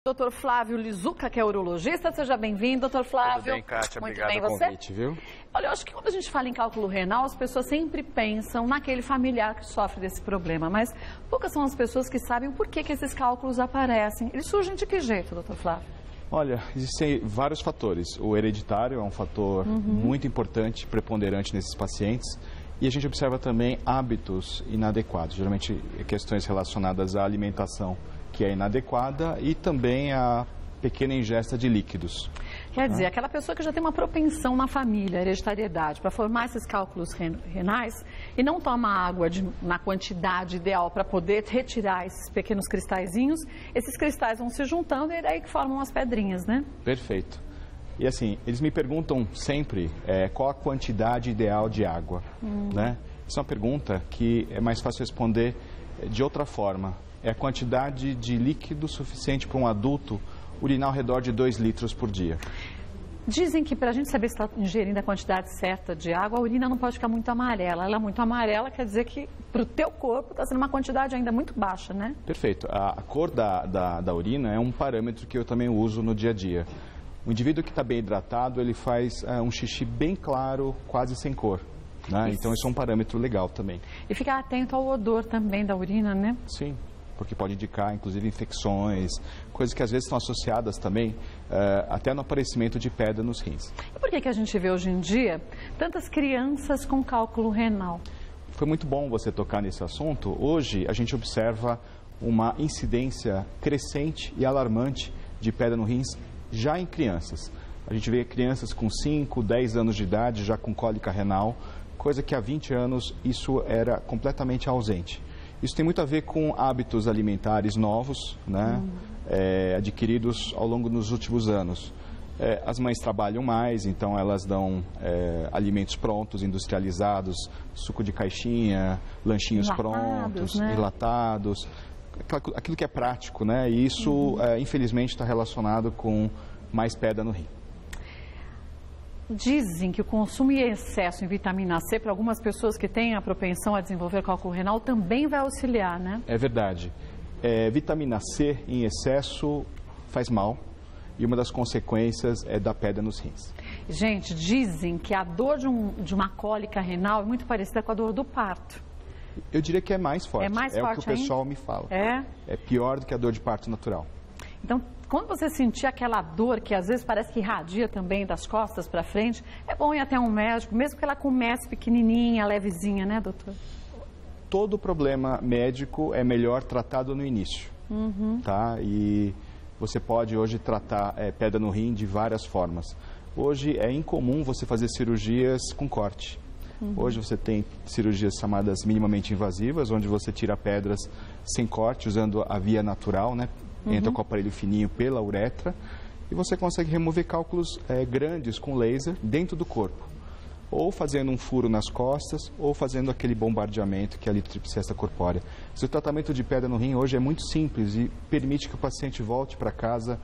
Doutor Flávio Lizuca, que é urologista, seja bem-vindo, doutor Flávio. Tudo bem, Kátia, muito obrigado bem, pelo você? convite, viu? Olha, eu acho que quando a gente fala em cálculo renal, as pessoas sempre pensam naquele familiar que sofre desse problema, mas poucas são as pessoas que sabem por que esses cálculos aparecem. Eles surgem de que jeito, doutor Flávio? Olha, existem vários fatores. O hereditário é um fator muito importante, preponderante nesses pacientes. E a gente observa também hábitos inadequados, geralmente questões relacionadas à alimentação, que é inadequada, e também a pequena ingesta de líquidos. Quer dizer, aquela pessoa que já tem uma propensão na família, hereditariedade, para formar esses cálculos renais e não toma água na quantidade ideal para poder retirar esses pequenos cristalzinhos, esses cristais vão se juntando e é daí que formam as pedrinhas, né? Perfeito. E assim, eles me perguntam sempre qual a quantidade ideal de água, né? Essa é uma pergunta que é mais fácil responder de outra forma. É a quantidade de líquido suficiente para um adulto urinar ao redor de 2 litros por dia. Dizem que para a gente saber se está ingerindo a quantidade certa de água, a urina não pode ficar muito amarela. Ela é muito amarela, quer dizer que para o teu corpo está sendo uma quantidade ainda muito baixa, né? Perfeito. A cor da urina é um parâmetro que eu também uso no dia a dia. O indivíduo que está bem hidratado, ele faz um xixi bem claro, quase sem cor, né? Então, isso é um parâmetro legal também. E ficar atento ao odor também da urina, né? Sim, porque pode indicar, inclusive, infecções, coisas que às vezes estão associadas também até no aparecimento de pedra nos rins. E por que a gente vê hoje em dia tantas crianças com cálculo renal? Foi muito bom você tocar nesse assunto. Hoje, a gente observa uma incidência crescente e alarmante de pedra no rins já em crianças. A gente vê crianças com 5, 10 anos de idade já com cólica renal, coisa que há 20 anos isso era completamente ausente. Isso tem muito a ver com hábitos alimentares novos, né, adquiridos ao longo dos últimos anos. As mães trabalham mais, então elas dão alimentos prontos, industrializados, suco de caixinha, lanchinhos prontos, né? Enlatados, aquilo que é prático, né? E isso, infelizmente, está relacionado com mais pedra no rim. Dizem que o consumo em excesso em vitamina C, para algumas pessoas que têm a propensão a desenvolver cálculo renal, também vai auxiliar, né? É verdade. Vitamina C em excesso faz mal e uma das consequências é da pedra nos rins. Gente, dizem que a dor de uma cólica renal é muito parecida com a dor do parto. Eu diria que é mais forte. É mais forte o que o pessoal me fala. É pior do que a dor de parto natural. Então, quando você sentir aquela dor que às vezes parece que irradia também das costas para frente, é bom ir até um médico, mesmo que ela comece pequenininha, levezinha, né, doutor? Todo problema médico é melhor tratado no início, tá? E você pode hoje tratar pedra no rim de várias formas. Hoje é incomum você fazer cirurgias com corte. Hoje você tem cirurgias chamadas minimamente invasivas, onde você tira pedras sem corte, usando a via natural, né? Entra com o aparelho fininho pela uretra e você consegue remover cálculos grandes com laser dentro do corpo. Ou fazendo um furo nas costas, ou fazendo aquele bombardeamento que é a litrotripsesta corpórea. O tratamento de pedra no rim hoje é muito simples e permite que o paciente volte para casa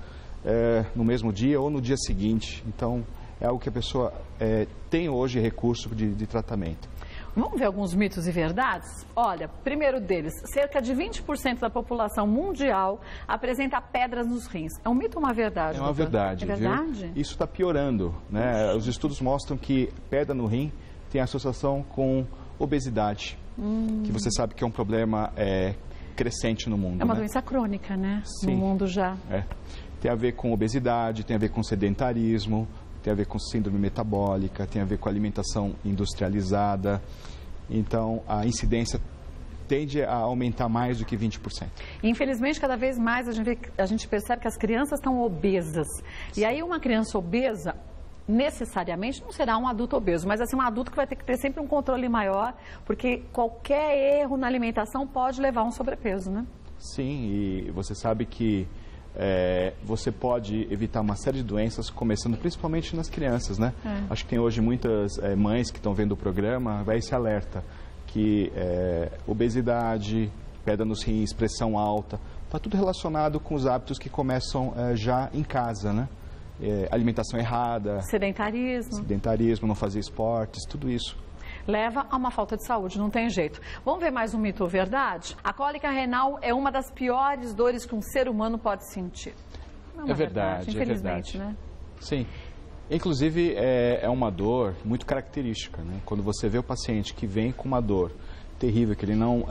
no mesmo dia ou no dia seguinte. Então, é algo que a pessoa tem hoje recurso de tratamento. Vamos ver alguns mitos e verdades? Olha, primeiro deles, cerca de 20% da população mundial apresenta pedras nos rins. É um mito ou uma verdade? É uma verdade. É verdade? Viu? Isso está piorando, né? Os estudos mostram que pedra no rim tem associação com obesidade, que você sabe que é um problema crescente no mundo. É uma né? doença crônica, né? Sim. No mundo já. Tem a ver com obesidade, tem a ver com sedentarismo, tem a ver com síndrome metabólica, tem a ver com alimentação industrializada. Então, a incidência tende a aumentar mais do que 20%. Infelizmente, cada vez mais a gente percebe que as crianças estão obesas. E aí, uma criança obesa, necessariamente, não será um adulto obeso, mas assim, um adulto que vai ter que ter sempre um controle maior, porque qualquer erro na alimentação pode levar a um sobrepeso, né? Sim, e você sabe que você pode evitar uma série de doenças, começando principalmente nas crianças, né? Acho que tem hoje muitas mães que estão vendo o programa, vai esse alerta, que obesidade, pedra nos rins, pressão alta, está tudo relacionado com os hábitos que começam já em casa, né? Alimentação errada, sedentarismo, não fazer esportes, tudo isso. Leva a uma falta de saúde, não tem jeito. Vamos ver mais um mito ou verdade? A cólica renal é uma das piores dores que um ser humano pode sentir. não é uma verdade, infelizmente, né? Sim. Inclusive, é uma dor muito característica, né? Quando você vê o paciente que vem com uma dor terrível, que ele não...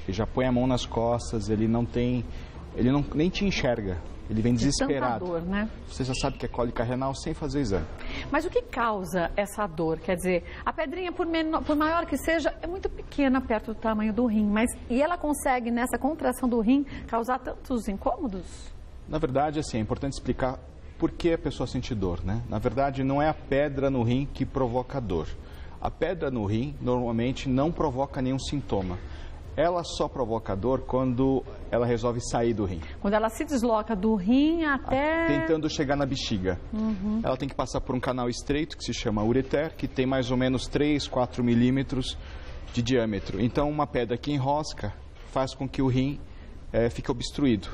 ele já põe a mão nas costas, ele nem te enxerga. Ele vem desesperado. Dor, né? Você já sabe que é cólica renal sem fazer exame. Mas o que causa essa dor? Quer dizer, a pedrinha, por maior que seja, é muito pequena perto do tamanho do rim. E ela consegue, nessa contração do rim, causar tantos incômodos? Na verdade, assim, é importante explicar por que a pessoa sente dor, né? Na verdade, não é a pedra no rim que provoca dor. A pedra no rim, normalmente, não provoca nenhum sintoma. Ela só provoca dor quando ela resolve sair do rim. Quando ela se desloca do rim até... Tentando chegar na bexiga. Ela tem que passar por um canal estreito, que se chama ureter, que tem mais ou menos 3, 4 milímetros de diâmetro. Então, uma pedra que enrosca faz com que o rim fique obstruído.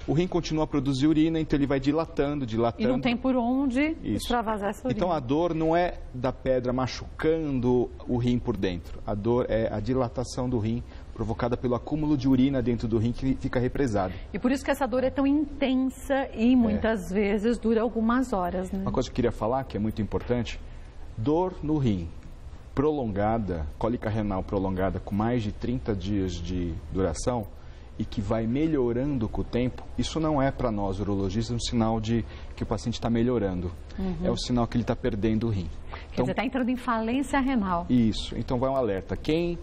O rim continua a produzir urina, então ele vai dilatando. E não tem por onde extravasar essa urina. Então a dor não é da pedra machucando o rim por dentro. A dor é a dilatação do rim provocada pelo acúmulo de urina dentro do rim que fica represado. E por isso que essa dor é tão intensa e muitas vezes dura algumas horas, né? Uma coisa que eu queria falar, que é muito importante, dor no rim prolongada, cólica renal prolongada com mais de 30 dias de duração, e que vai melhorando com o tempo, isso não é para nós urologistas um sinal de que o paciente está melhorando. É um sinal que ele está perdendo o rim. Quer dizer, está entrando em falência renal. Isso. Então vai um alerta. Quem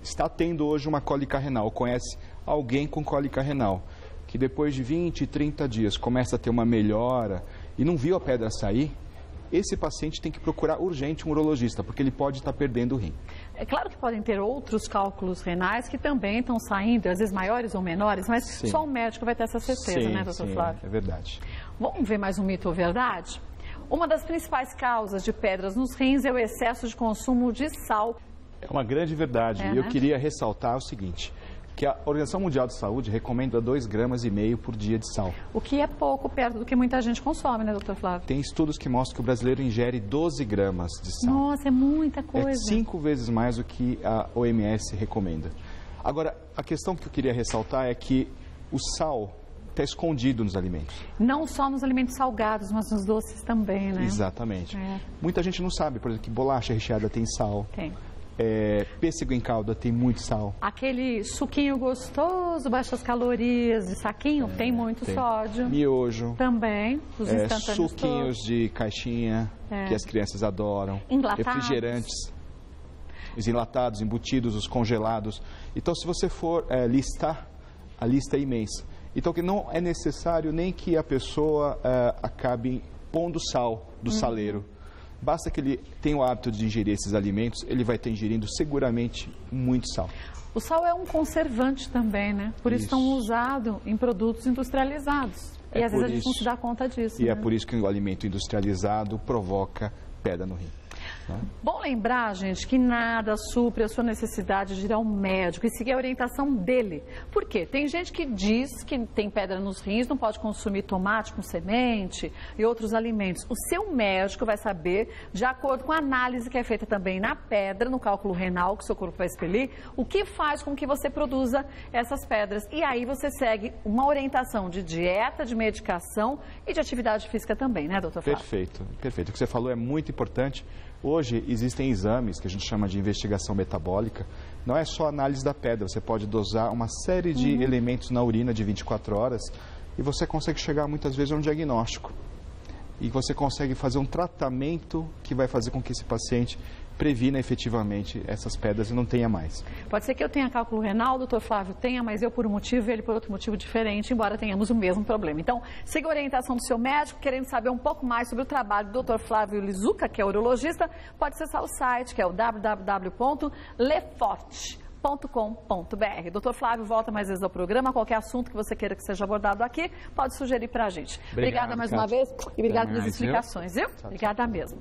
está tendo hoje uma cólica renal, conhece alguém com cólica renal, que depois de 20, 30 dias começa a ter uma melhora e não viu a pedra sair, esse paciente tem que procurar urgente um urologista, porque ele pode estar perdendo o rim. É claro que podem ter outros cálculos renais que também estão saindo, às vezes maiores ou menores, mas só o médico vai ter essa certeza, né, doutor Flávio? É verdade. Vamos ver mais um mito ou verdade? Uma das principais causas de pedras nos rins é o excesso de consumo de sal. É uma grande verdade. E eu queria ressaltar o seguinte, que a Organização Mundial de Saúde recomenda 2,5 gramas por dia de sal. O que é pouco perto do que muita gente consome, né, doutor Flávio? Tem estudos que mostram que o brasileiro ingere 12 gramas de sal. Nossa, é muita coisa. É 5 vezes mais do que a OMS recomenda. Agora, a questão que eu queria ressaltar é que o sal está escondido nos alimentos. Não só nos alimentos salgados, mas nos doces também, né? Exatamente. Muita gente não sabe, por exemplo, que bolacha recheada tem sal. Tem. Pêssego em calda tem muito sal. Aquele suquinho gostoso, baixas calorias de saquinho, tem muito sódio. Miojo. Também, os instantâneos suquinhos de caixinha, que as crianças adoram. Enlatados. Refrigerantes. Os enlatados, embutidos, os congelados. Então, se você for listar, a lista é imensa. Então, que não é necessário nem que a pessoa acabe pondo sal do saleiro. Basta que ele tenha o hábito de ingerir esses alimentos, ele vai estar ingerindo seguramente muito sal. O sal é um conservante também, né? Por isso tão usado em produtos industrializados. E às vezes a gente não se dá conta disso. E é por isso que o alimento industrializado provoca pedra no rim. Bom lembrar, gente, que nada supre a sua necessidade de ir ao médico e seguir a orientação dele. Por quê? Tem gente que diz que tem pedra nos rins, não pode consumir tomate com semente e outros alimentos. O seu médico vai saber, de acordo com a análise que é feita também na pedra, no cálculo renal que o seu corpo vai expelir, o que faz com que você produza essas pedras. E aí você segue uma orientação de dieta, de medicação e de atividade física também, né, doutor Flávio? Perfeito, perfeito. O que você falou é muito importante. Hoje existem exames que a gente chama de investigação metabólica. Não é só análise da pedra, você pode dosar uma série de elementos na urina de 24 horas e você consegue chegar muitas vezes a um diagnóstico. E você consegue fazer um tratamento que vai fazer com que esse paciente previna efetivamente essas pedras e não tenha mais. Pode ser que eu tenha cálculo renal, o doutor Flávio tenha, mas eu por um motivo e ele por outro motivo diferente, embora tenhamos o mesmo problema. Então, siga a orientação do seu médico, querendo saber um pouco mais sobre o trabalho do doutor Flávio Lizuca, que é urologista, pode acessar o site, que é o www.leforte.com.br. Doutor Flávio, volta mais vezes ao programa. Qualquer assunto que você queira que seja abordado aqui, pode sugerir para a gente. Obrigada mais uma vez e obrigada pelas explicações, viu? Obrigada mesmo.